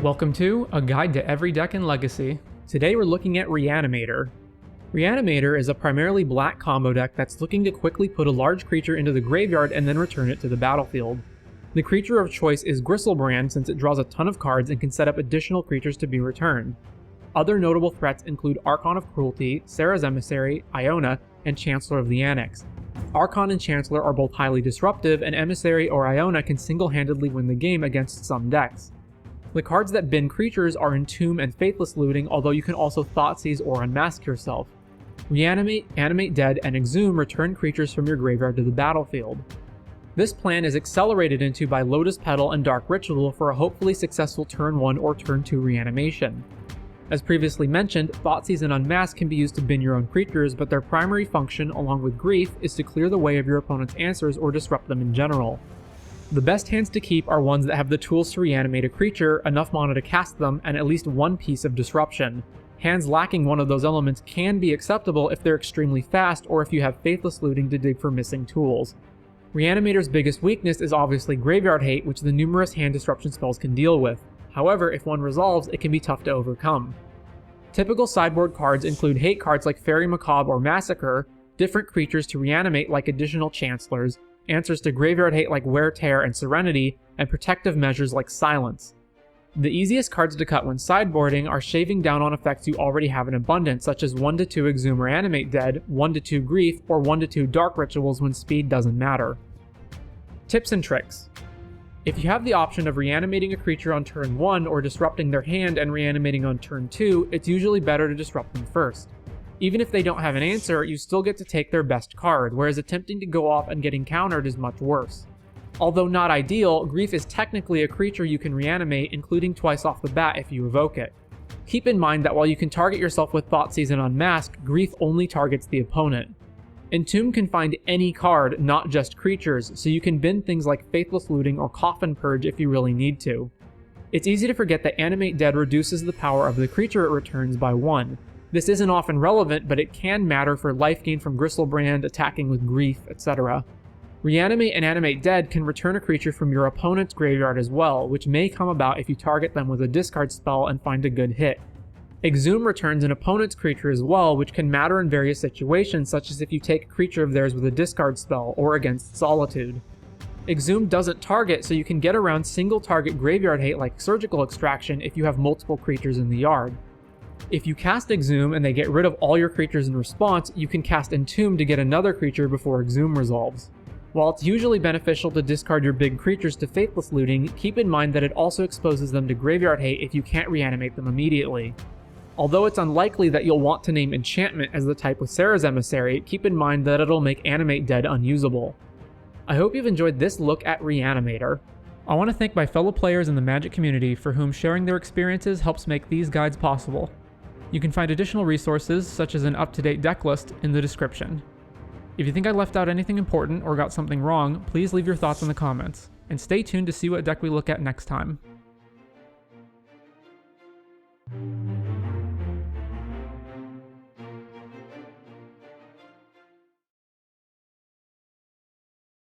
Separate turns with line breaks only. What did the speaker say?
Welcome to A Guide to Every Deck in Legacy. Today we're looking at Reanimator. Reanimator is a primarily black combo deck that's looking to quickly put a large creature into the graveyard and then return it to the battlefield. The creature of choice is Gristlebrand since it draws a ton of cards and can set up additional creatures to be returned. Other notable threats include Archon of Cruelty, Serra's Emissary, Iona, and Chancellor of the Annex. Archon and Chancellor are both highly disruptive, and Emissary or Iona can single-handedly win the game against some decks. The cards that bin creatures are Entomb and Faithless Looting, although you can also Thoughtseize or Unmask yourself. Reanimate, Animate Dead, and Exhume return creatures from your graveyard to the battlefield. This plan is accelerated into by Lotus Petal and Dark Ritual for a hopefully successful turn 1 or turn 2 reanimation. As previously mentioned, Thoughtseize and Unmask can be used to bin your own creatures, but their primary function, along with Grief, is to clear the way of your opponent's answers or disrupt them in general. The best hands to keep are ones that have the tools to reanimate a creature, enough mana to cast them, and at least one piece of disruption. Hands lacking one of those elements can be acceptable if they're extremely fast or if you have Faithless Looting to dig for missing tools. Reanimator's biggest weakness is obviously Graveyard Hate, which the numerous hand disruption spells can deal with. However, if one resolves, it can be tough to overcome. Typical sideboard cards include hate cards like Fairy Macabre or Massacre, different creatures to reanimate like additional Chancellors, answers to Graveyard Hate like Wear Tear and Serenity, and protective measures like Silence. The easiest cards to cut when sideboarding are shaving down on effects you already have in abundance, such as 1-2 Exhume or Animate Dead, 1-2 Grief, or 1-2 Dark Rituals when speed doesn't matter. Tips and tricks. If you have the option of reanimating a creature on turn 1 or disrupting their hand and reanimating on turn 2, it's usually better to disrupt them first. Even if they don't have an answer, you still get to take their best card, whereas attempting to go off and getting countered is much worse. Although not ideal, Grief is technically a creature you can reanimate, including twice off the bat if you evoke it. Keep in mind that while you can target yourself with Thoughtseize and Unmask, Grief only targets the opponent. Entomb can find any card, not just creatures, so you can bin things like Faithless Looting or Coffin Purge if you really need to. It's easy to forget that Animate Dead reduces the power of the creature it returns by 1. This isn't often relevant, but it can matter for life gain from Gristlebrand, attacking with Grief, etc. Reanimate and Animate Dead can return a creature from your opponent's graveyard as well, which may come about if you target them with a discard spell and find a good hit. Exhume returns an opponent's creature as well, which can matter in various situations, such as if you take a creature of theirs with a discard spell or against Solitude. Exhume doesn't target, so you can get around single target Graveyard Hate like Surgical Extraction if you have multiple creatures in the yard. If you cast Exhume and they get rid of all your creatures in response, you can cast Entomb to get another creature before Exhume resolves. While it's usually beneficial to discard your big creatures to Faithless Looting, keep in mind that it also exposes them to Graveyard Hate if you can't reanimate them immediately. Although it's unlikely that you'll want to name Enchantment as the type with Serra's Emissary, keep in mind that it'll make Animate Dead unusable. I hope you've enjoyed this look at Reanimator. I want to thank my fellow players in the Magic community for whom sharing their experiences helps make these guides possible. You can find additional resources, such as an up-to-date deck list, in the description. If you think I left out anything important or got something wrong, please leave your thoughts in the comments, and stay tuned to see what deck we look at next time.